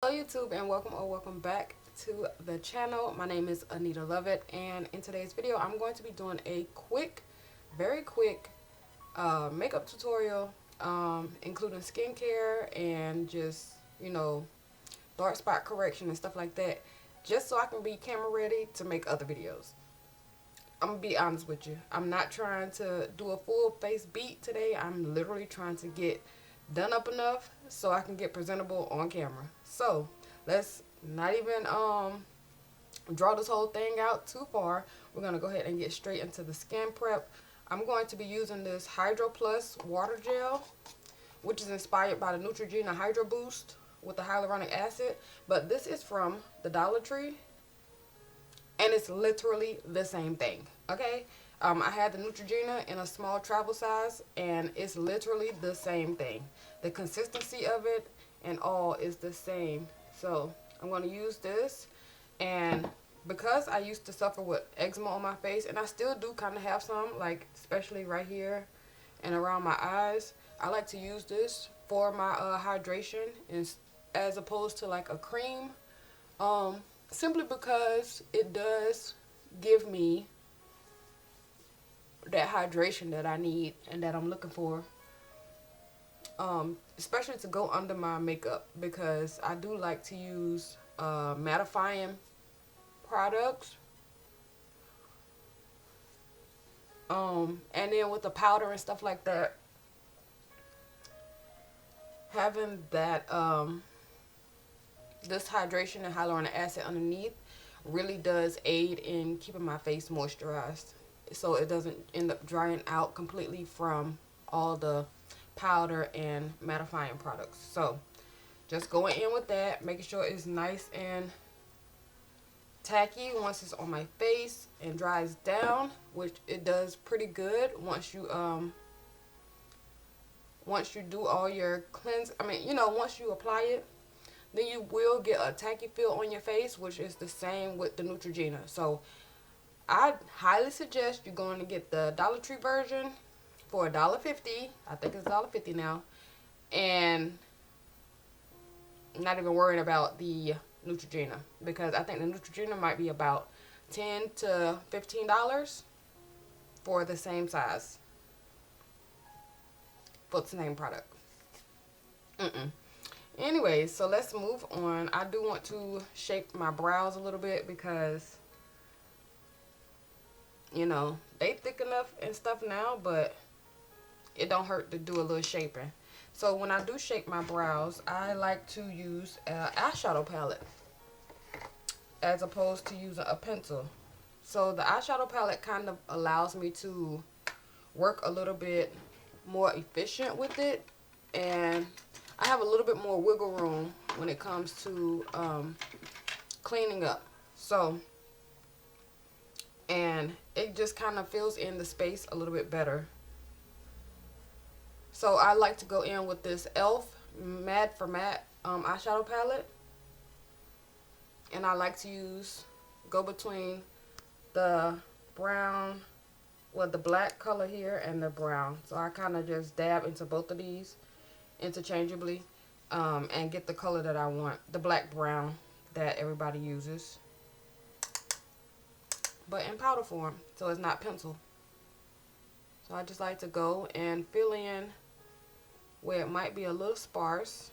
Hello YouTube, and welcome or welcome back to the channel. My name is Anita Lovett, and in today's video I'm going to be doing a very quick makeup tutorial, including skincare and just, dark spot correction and stuff like that, just so I can be camera ready to make other videos. I'm gonna be honest with you, I'm not trying to do a full face beat today. I'm literally trying to get done up enough so I can get presentable on camera. So let's not even draw this whole thing out too far. We're gonna go ahead and get straight into the skin prep. I'm going to be using this Hydro Plus water gel, which is inspired by the Neutrogena Hydro Boost with the hyaluronic acid, but this is from the Dollar Tree, and it's literally the same thing. Okay, I had the Neutrogena in a small travel size, and it's literally the same thing. The consistency of it and all is the same. So I'm going to use this, and because I used to suffer with eczema on my face, and I still do kind of have some, like especially right here and around my eyes, I like to use this for my hydration, and as opposed to like a cream, simply because it does give me that hydration that I need and that I'm looking for, especially to go under my makeup, because I do like to use mattifying products, and then with the powder and stuff like that, having that this hydration and hyaluronic acid underneath really does aid in keeping my face moisturized, so it doesn't end up drying out completely from all the powder and mattifying products. So just going in with that, making sure it's nice and tacky once it's on my face and dries down, which it does pretty good once you do all your cleanse. Once you apply it, then you will get a tacky feel on your face, which is the same with the Neutrogena. So I highly suggest you going to get the Dollar Tree version for $1.50. I think it's $1.50 now, and not even worrying about the Neutrogena, because I think the Neutrogena might be about $10 to $15 for the same size, for the same product. Anyways, so let's move on. I do want to shape my brows a little bit because, they thick enough and stuff now, but it don't hurt to do a little shaping. So when I do shape my brows, I like to use an eyeshadow palette as opposed to using a pencil. So the eyeshadow palette kind of allows me to work a little bit more efficient with it, and I have a little bit more wiggle room when it comes to cleaning up. So, and it just kind of fills in the space a little bit better. So I like to go in with this e.l.f. Matte for Matte eyeshadow palette, and I like to go between the brown, the black color here and the brown. So I kind of just dab into both of these interchangeably, and get the color that I want, the black brown that everybody uses, but in powder form, so it's not pencil. So I just like to go and fill in where it might be a little sparse.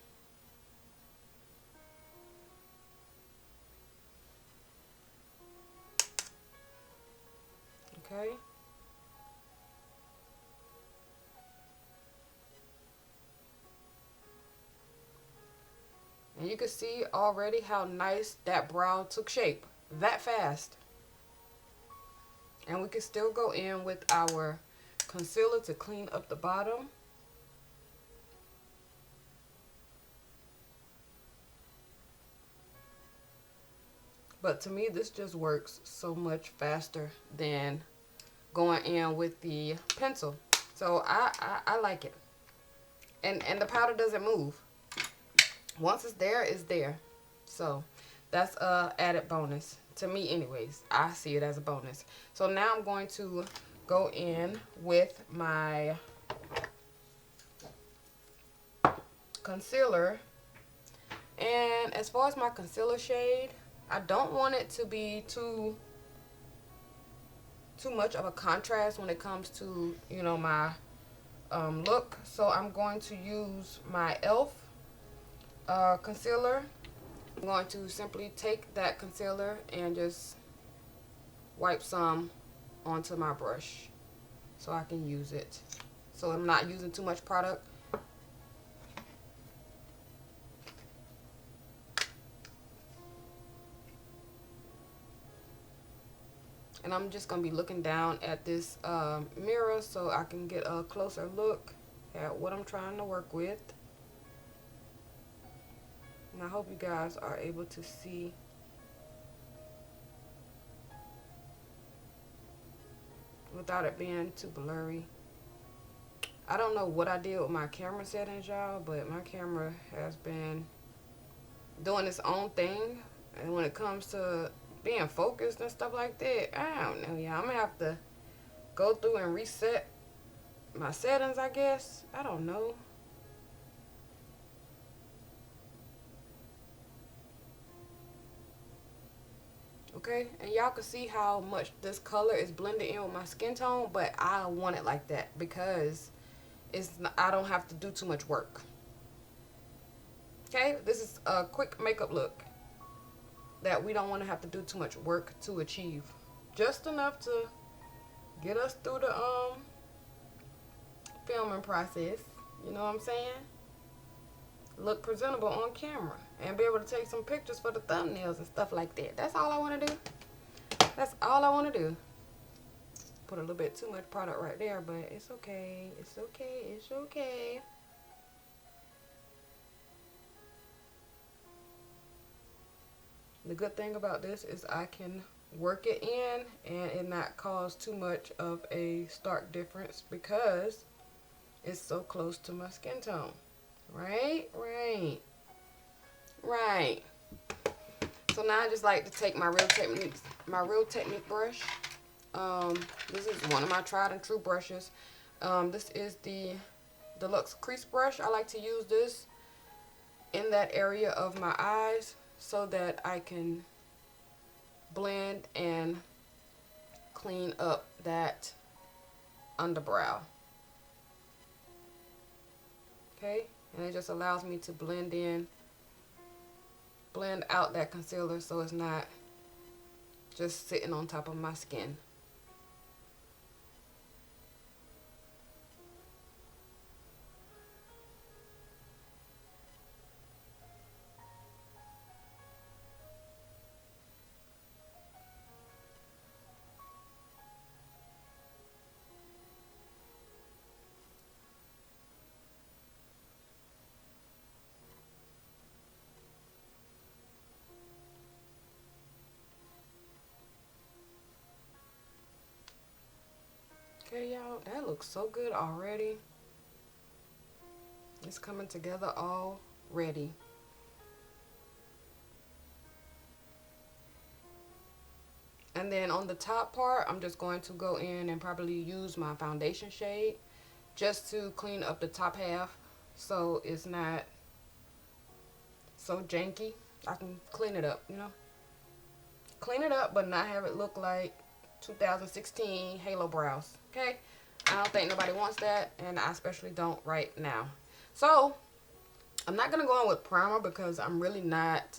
Okay. And you can see already how nice that brow took shape that fast. And we can still go in with our concealer to clean up the bottom. But to me, this just works so much faster than going in with the pencil. So I like it. And the powder doesn't move. Once it's there, it's there. So that's a added bonus to me anyways. I see it as a bonus. So now I'm going to go in with my concealer And as far as my concealer shade, I don't want it to be too much of a contrast when it comes to, you know, my look. So I'm going to use my e.l.f. Concealer. I'm going to simply take that concealer and just wipe some onto my brush so I can use it. So I'm not using too much product. And I'm just going to be looking down at this mirror so I can get a closer look at what I'm trying to work with. And I hope you guys are able to see. Without it being too blurry. I don't know what I did with my camera settings, y'all, but my camera has been doing its own thing. And when it comes to being focused and stuff like that, I don't know, y'all. I'm going to have to go through and reset my settings, I guess. I don't know. Okay, and y'all can see how much this color is blended in with my skin tone, but I want it like that because I don't have to do too much work. Okay, this is a quick makeup look that we don't want to have to do too much work to achieve. Just enough to get us through the filming process. You know what I'm saying? Look presentable on camera and be able to take some pictures for the thumbnails and stuff like that. That's all I want to do. That's all I want to do. Put a little bit too much product right there, but it's okay. It's okay. It's okay. The good thing about this is I can work it in and it not cause too much of a stark difference because it's so close to my skin tone. Right? Right. Right. So now I just like to take my Real Technique brush. This is one of my tried and true brushes. This is the Deluxe Crease Brush. I like to use this in that area of my eyes so that I can blend and clean up that underbrow. Okay, and it just allows me to blend out that concealer so it's not just sitting on top of my skin. Okay, y'all, that looks so good already. It's coming together already. And then on the top part, I'm just going to go in and probably use my foundation shade just to clean up the top half so it's not so janky. I can clean it up, you know. Clean it up, but not have it look like 2016 Halo brows. Okay, I don't think nobody wants that, and I especially don't right now. So I'm not gonna go on with primer because I'm really not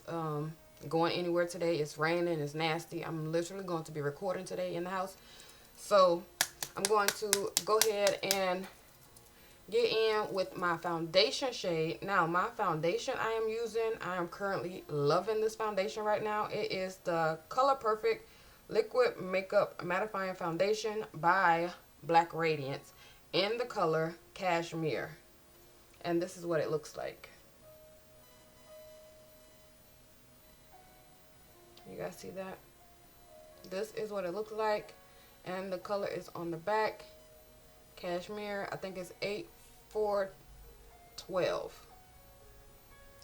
going anywhere today. It's raining, it's nasty. I'm literally going to be recording today in the house, so I'm going to go ahead and get in with my foundation shade. Now, my foundation I am using, I am currently loving this foundation right now. It is the Color Perfect Liquid Makeup Mattifying Foundation by Black Radiance in the color Cashmere. And this is what it looks like. You guys see that? This is what it looks like. And the color is on the back. Cashmere, I think it's 8412.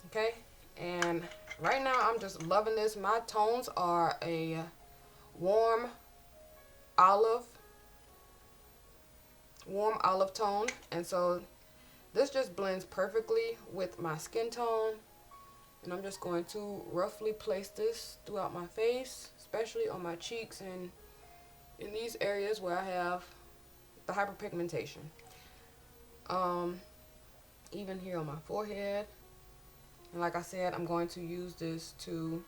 Okay, and right now I'm just loving this. My tones are a warm olive tone, and so this just blends perfectly with my skin tone. And I'm just going to roughly place this throughout my face, especially on my cheeks and in these areas where I have the hyperpigmentation. Even here on my forehead. And like I said, I'm going to use this to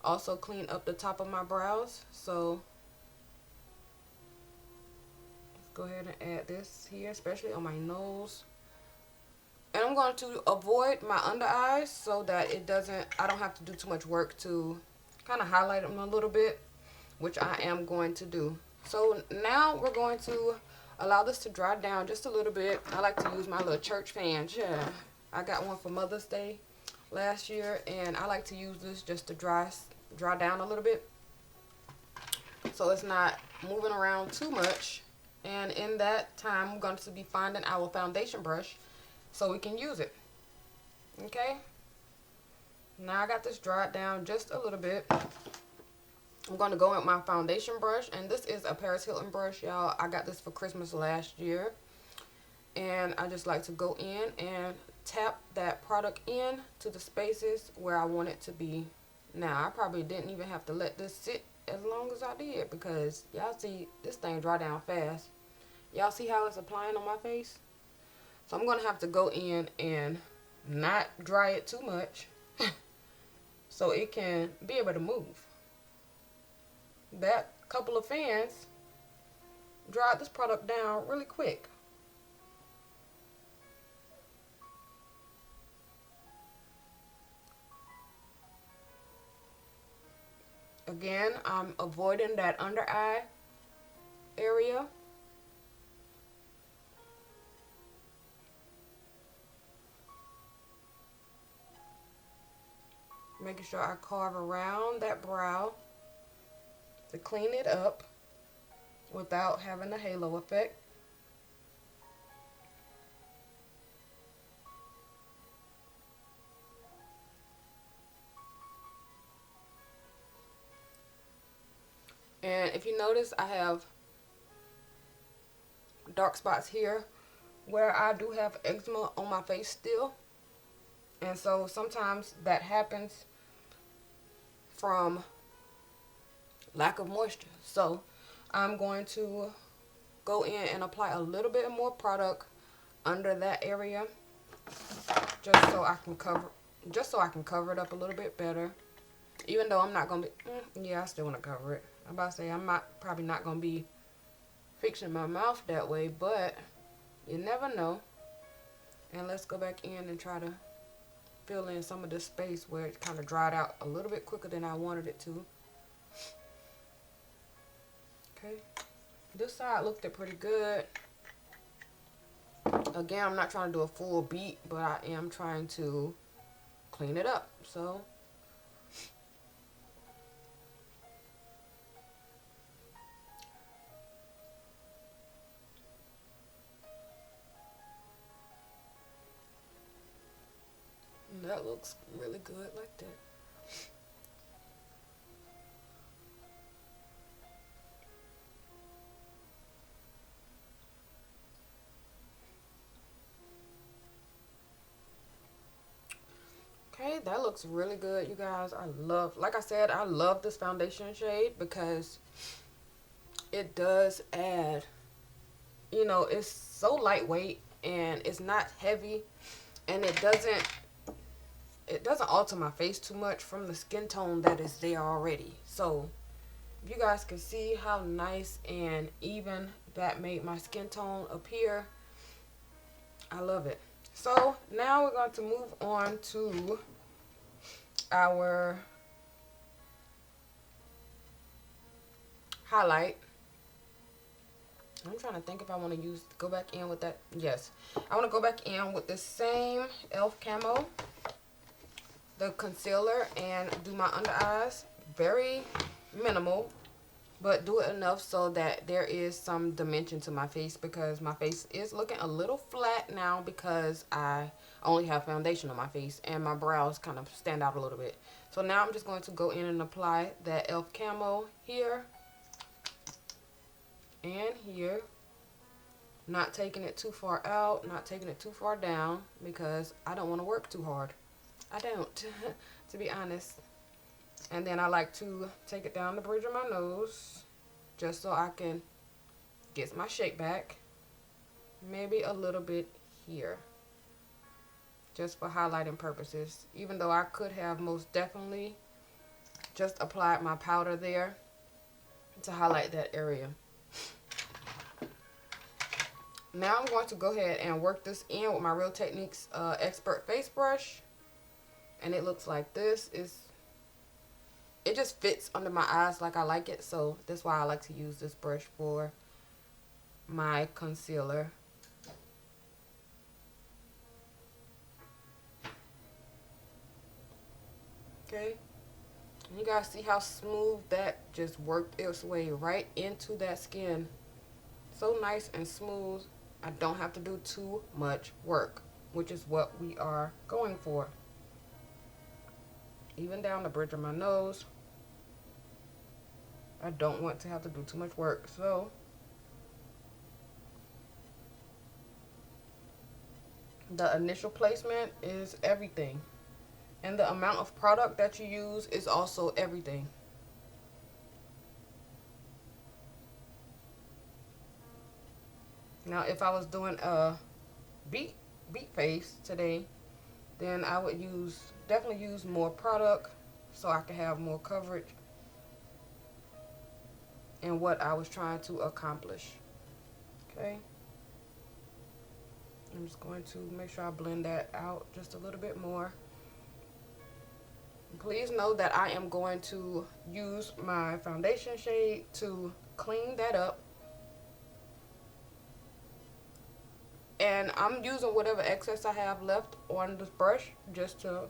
also clean up the top of my brows. So let's go ahead and add this here, especially on my nose. And I'm going to avoid my under eyes so that I don't have to do too much work to kind of highlight them a little bit, which I am going to do. So now we're going to allow this to dry down just a little bit. I like to use my little church fan. Yeah, I got one for Mother's Day last year, and I like to use this just to dry down a little bit so it's not moving around too much. And in that time, I'm going to be finding our foundation brush so we can use it. Okay, now I got this dried down just a little bit. I'm going to go in with my foundation brush, and this is a Paris Hilton brush, y'all. I got this for Christmas last year, and I just like to go in and tap that product in to the spaces where I want it to be. Now, I probably didn't even have to let this sit as long as I did, because y'all see this thing dry down fast. Y'all see how it's applying on my face? So I'm going to have to go in and not dry it too much so it can be able to move. That couple of fans dried this product down really quick. Again, I'm avoiding that under eye area. Making sure I carve around that brow to clean it up without having a halo effect. And if you notice, I have dark spots here where I do have eczema on my face still. And so sometimes that happens from lack of moisture. So I'm going to go in and apply a little bit more product under that area just so I can cover it up a little bit better. Even though I'm not gonna be yeah, I still want to cover it. I'm about to say probably not gonna be fixing my mouth that way, but you never know. And let's go back in and try to fill in some of this space where it kind of dried out a little bit quicker than I wanted it to. Okay, this side looked pretty good. Again, I'm not trying to do a full beat, but I am trying to clean it up. So that looks really good like that. Okay, that looks really good, you guys. Like I said, I love this foundation shade because it does add, it's so lightweight and it's not heavy, and it doesn't alter my face too much from the skin tone that is there already. So you guys can see how nice and even that made my skin tone appear. I love it. So now we're going to move on to our highlight. I'm trying to think if I want to go back in with that. Yes, I want to go back in with the same e.l.f. Camo, the concealer, and do my under eyes. Very minimal, but do it enough so that there is some dimension to my face, because my face is looking a little flat now because I only have foundation on my face and my brows kind of stand out a little bit. So now I'm just going to go in and apply that e.l.f. Camo here and here. Not taking it too far out, not taking it too far down, because I don't want to work too hard. I don't, to be honest. And then I like to take it down the bridge of my nose just so I can get my shape back. Maybe a little bit here, just for highlighting purposes. Even though I could have most definitely just applied my powder there to highlight that area. Now I'm going to go ahead and work this in with my Real Techniques Expert Face Brush. And it looks like this. It just fits under my eyes like I like it. So that's why I like to use this brush for my concealer. Okay. And you guys see how smooth that just worked its way right into that skin. So nice and smooth. I don't have to do too much work, which is what we are going for. Even down the bridge of my nose. I don't want to have to do too much work, so the initial placement is everything. And the amount of product that you use is also everything. Now, if I was doing a beat face today, then I would definitely use more product so I could have more coverage in what I was trying to accomplish. Okay. I'm just going to make sure I blend that out just a little bit more. Please know that I am going to use my foundation shade to clean that up. And I'm using whatever excess I have left on this brush just to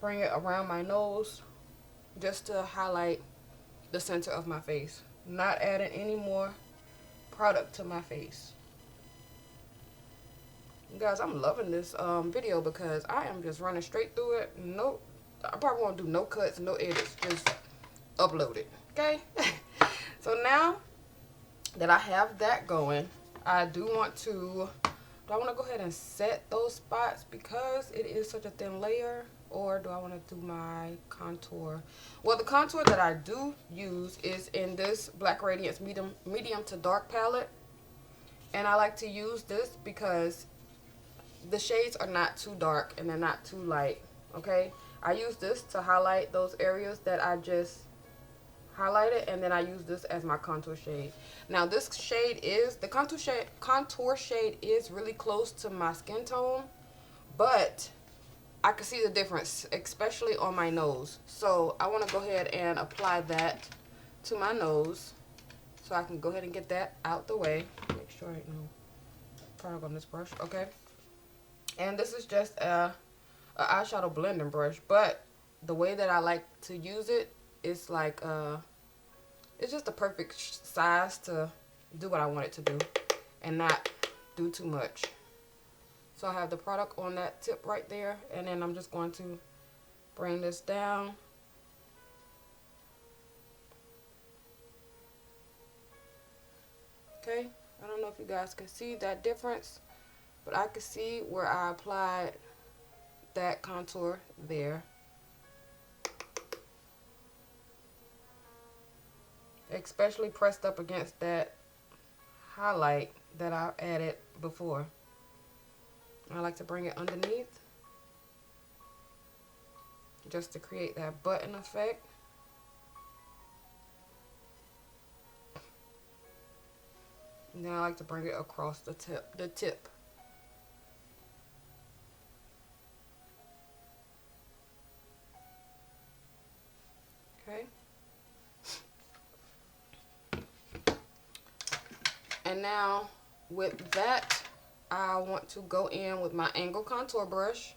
bring it around my nose, just to highlight the center of my face. Not adding any more product to my face. You guys, I'm loving this video because I am just running straight through it. Nope. I probably won't do no cuts, no edits. Just upload it. Okay? So now that I have that going, I do want to... Do I want to go ahead and set those spots because it is such a thin layer? Or do I want to do my contour? Well, the contour that I do use is in this Black Radiance medium to dark palette. And I like to use this because the shades are not too dark and they're not too light. Okay? I use this to highlight those areas that I just highlighted, and then I use this as my contour shade. Now this shade is, the contour shade is really close to my skin tone, but I can see the difference, especially on my nose. So I want to go ahead and apply that to my nose so I can go ahead and get that out the way. Make sure I ain't no product on this brush. Okay. And this is just a eyeshadow blending brush, but the way that I like to use it, it's like it's just the perfect size to do what I want it to do and not do too much. So I have the product on that tip right there, and then I'm just going to bring this down. Okay, I don't know if you guys can see that difference, but I can see where I applied that contour there. Especially pressed up against that highlight that I added before. I like to bring it underneath just to create that button effect. And then I like to bring it across the tip. Okay. And now with that, I want to go in with my angle contour brush.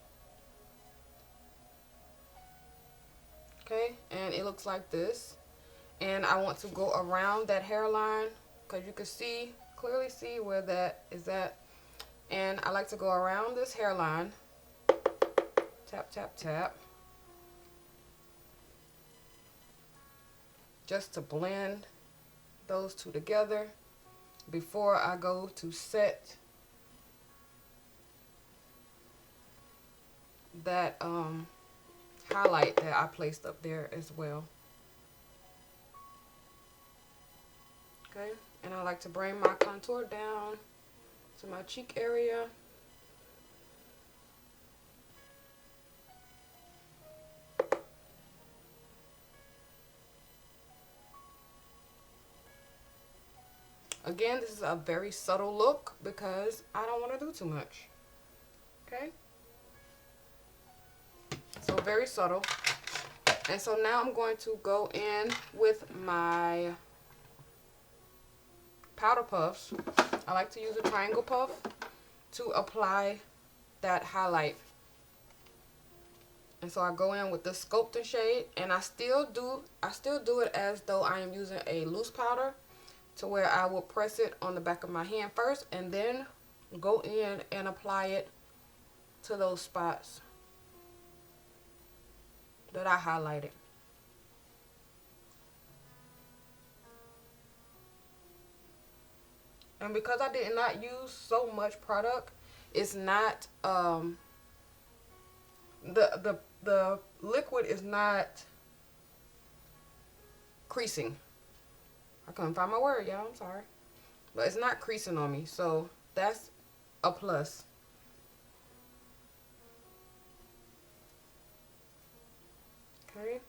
Okay, and it looks like this. And I want to go around that hairline because you can see, clearly see where that is at. And I like to go around this hairline. Tap, tap, tap. Just to blend those two together before I go to set that highlight that I placed up there as well. Okay, and I like to bring my contour down to my cheek area. Again, this is a very subtle look because I don't want to do too much. Okay, so very subtle. And so now I'm going to go in with my powder puffs. I like to use a triangle puff to apply that highlight. And so I go in with the sculpting shade, and I still do it as though I am using a loose powder, to where I will press it on the back of my hand first and then go in and apply it to those spots that I highlighted. And because I did not use so much product, it's not the liquid is not creasing. I couldn't find my word, y'all. I'm sorry. But it's not creasing on me, so that's a plus. Okay.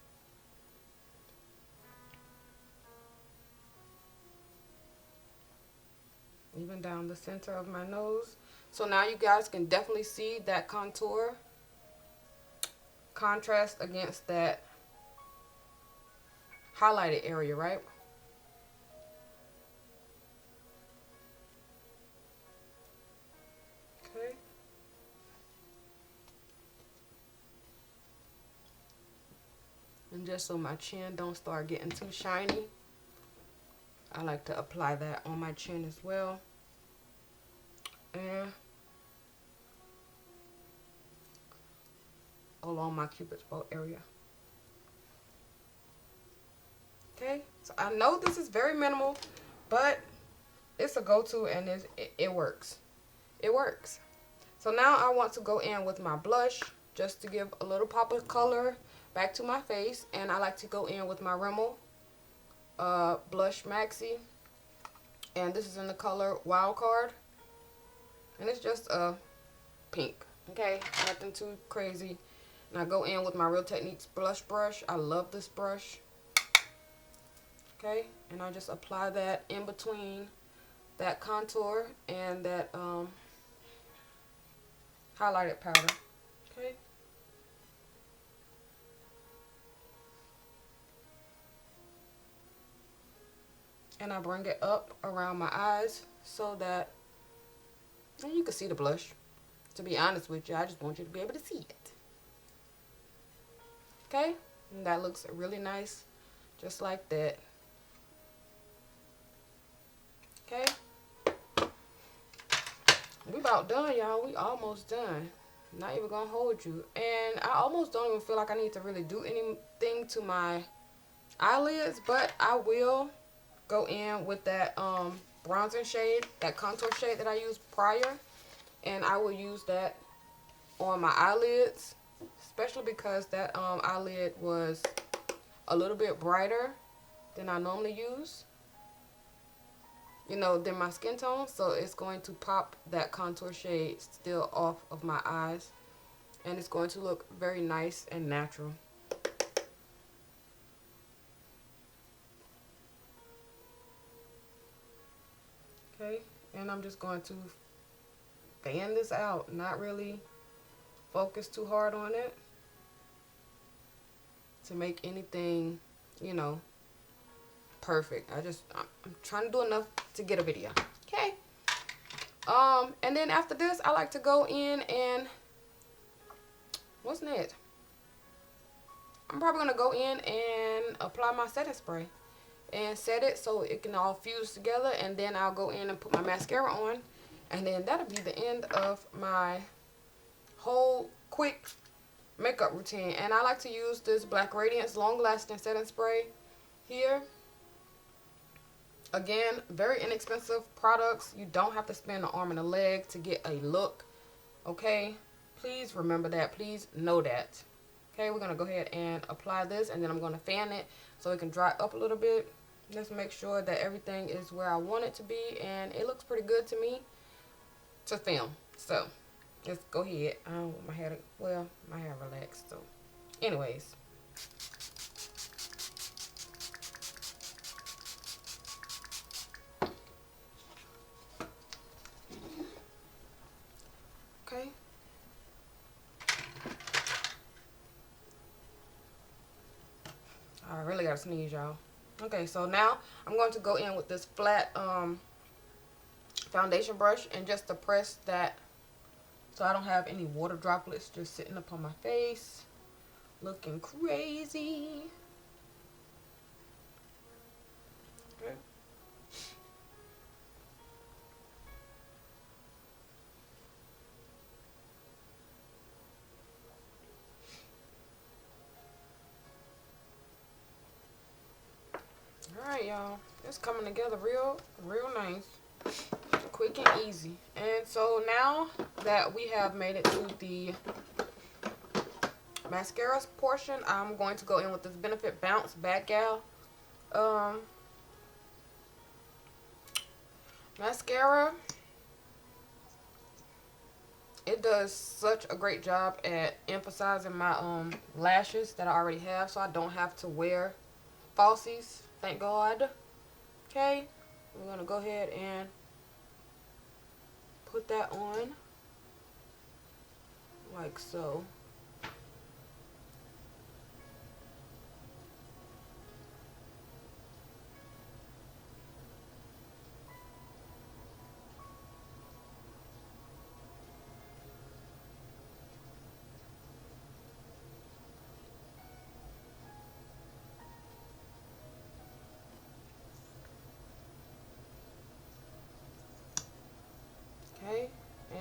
Even down the center of my nose. So now you guys can definitely see that contour contrast against that highlighted area, right? Okay. And just so my chin don't start getting too shiny, I like to apply that on my chin as well. And along my cupid's bow area. Okay, so I know this is very minimal, but it's a go-to, and it works. It works. So now I want to go in with my blush just to give a little pop of color back to my face, and I like to go in with my Rimmel Blush Maxi, and this is in the color Wild Card, and it's just a pink. Okay, nothing too crazy. And I go in with my Real Techniques blush brush. I love this brush. Okay, and I just apply that in between that contour and that highlighted powder. Okay. And I bring it up around my eyes so that, and you can see the blush. To be honest with you, I just want you to be able to see it. Okay, and that looks really nice, just like that. Okay, we about done, y'all. We almost done. Not even gonna hold you. And I almost don't even feel like I need to really do anything to my eyelids, but I will go in with that bronzer shade, that contour shade that I used prior, and I will use that on my eyelids, especially because that eyelid was a little bit brighter than I normally use, you know, than my skin tone. So it's going to pop that contour shade still off of my eyes, and it's going to look very nice and natural. Okay, and I'm just going to fan this out, not really focus too hard on it to make anything, you know, perfect. I'm trying to do enough to get a video. Okay. And then after this, I like to go in and, what's next? I'm probably gonna go in and apply my setting spray and set it so it can all fuse together, and then I'll go in and put my mascara on, and then that'll be the end of my whole quick makeup routine. And I like to use this Black Radiance Long Lasting Setting Spray here. Again, very inexpensive products. You don't have to spend an arm and a leg to get a look. Okay, Please remember that. Please know that. Okay, we're going to go ahead and apply this, and then I'm going to fan it so it can dry up a little bit. Just make sure that everything is where I want it to be, and it looks pretty good to me to film. So let's go ahead. I don't want my hair to, well, my hair relaxed. So anyways. Okay. I really gotta sneeze, y'all. Okay, so now I'm going to go in with this flat foundation brush and just to press that so I don't have any water droplets just sitting up on my face looking crazy. Okay. Alright, y'all. It's coming together real nice. Quick and easy. And so now that we have made it to the mascara portion, I'm going to go in with this Benefit Bounce Bad Gal mascara. It does such a great job at emphasizing my lashes that I already have, so I don't have to wear falsies, thank God. Okay, we're gonna go ahead and put that on like so. Okay,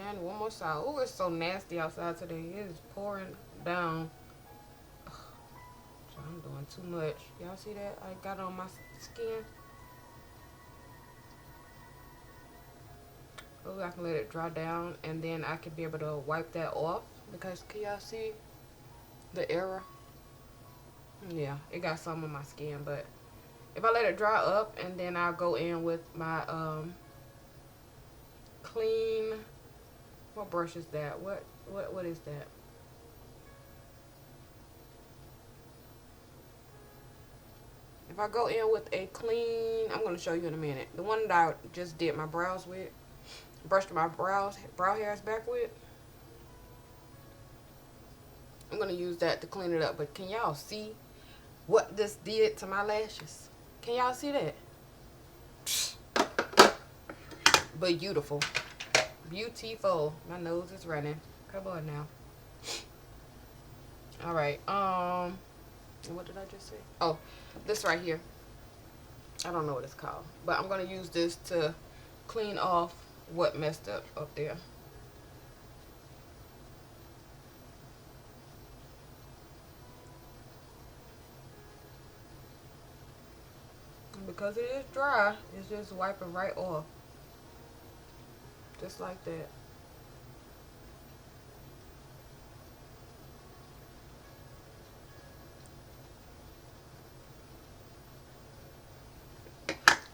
and one more side. Oh, it's so nasty outside today. It is pouring down. Ugh, I'm doing too much. Y'all see that? I got it on my skin. Oh, I can let it dry down, and then I can be able to wipe that off. Because can y'all see the error? Yeah, it got some on my skin, but if I let it dry up, and then I'll go in with my clean. What brush is that? What is that? If I go in with a clean, I'm going to show you in a minute. The one that I just did my brows with, brushed my brow hairs back with. I'm going to use that to clean it up. But can y'all see what this did to my lashes? Can y'all see that? Beautiful. Beautiful. My nose is running. Come on now. Alright. What did I just say? Oh, this right here. I don't know what it's called. But I'm going to use this to clean off what messed up there. And because it is dry, it's just wiping right off. Just like that.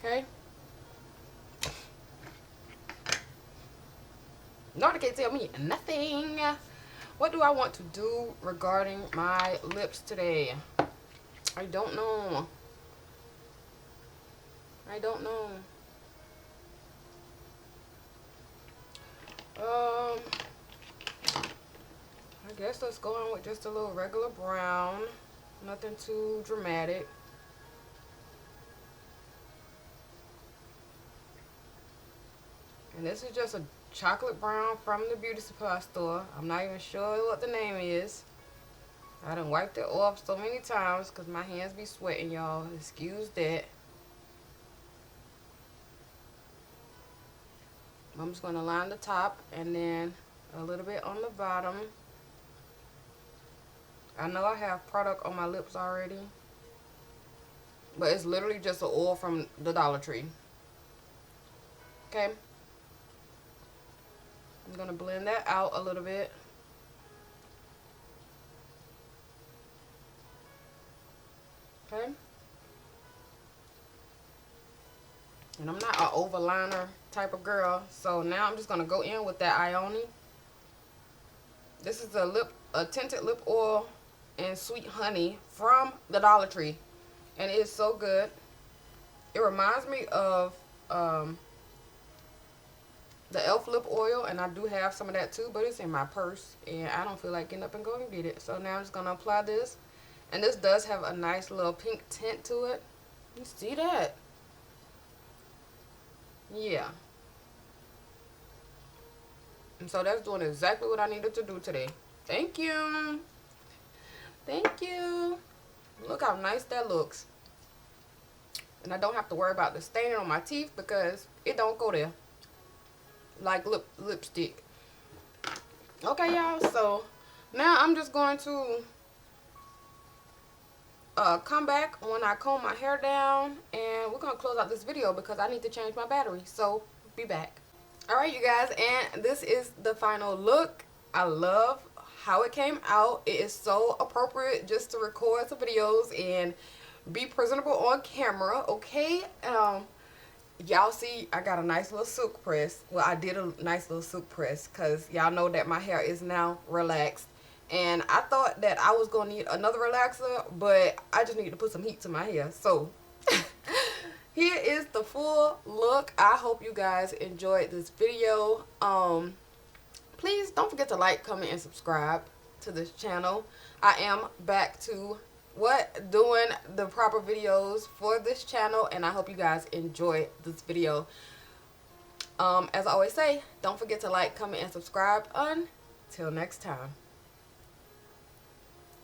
Okay. Nobody can tell me nothing. What do I want to do regarding my lips today? I don't know. I don't know. I guess let's go on with just a little regular brown. Nothing too dramatic. And this is just a chocolate brown from the beauty supply store. I'm not even sure what the name is. I done wiped it off so many times because my hands be sweating, y'all. Excuse that. I'm just going to line the top and then a little bit on the bottom. I know I have product on my lips already, but it's literally just an oil from the Dollar Tree. Okay. I'm going to blend that out a little bit. Okay. And I'm not an overliner type of girl. So now I'm just going to go in with that Ioni. This is a tinted lip oil and sweet honey from the Dollar Tree. And it is so good. It reminds me of the e.l.f. lip oil. And I do have some of that too. But it's in my purse. And I don't feel like getting up and going to get it. So now I'm just going to apply this. And this does have a nice little pink tint to it. You see that? Yeah. And so that's doing exactly what I needed to do today. Thank you. Thank you. Look how nice that looks. And I don't have to worry about the staining on my teeth because it don't go there. Like lipstick. Okay, y'all. So now I'm just going to come back when I comb my hair down. And we're going to close out this video because I need to change my battery. So be back. Alright, you guys, and this is the final look. I love how it came out. It is so appropriate just to record some videos and be presentable on camera, okay? Y'all see I got a nice little silk press. Well, I did a nice little silk press because y'all know that my hair is now relaxed. And I thought that I was going to need another relaxer, but I just need to put some heat to my hair. So here is the full look. I hope you guys enjoyed this video. Please don't forget to like, comment, and subscribe to this channel. I am back to doing the proper videos for this channel, and I hope you guys enjoyed this video. As I always say, don't forget to like, comment, and subscribe. Until next time.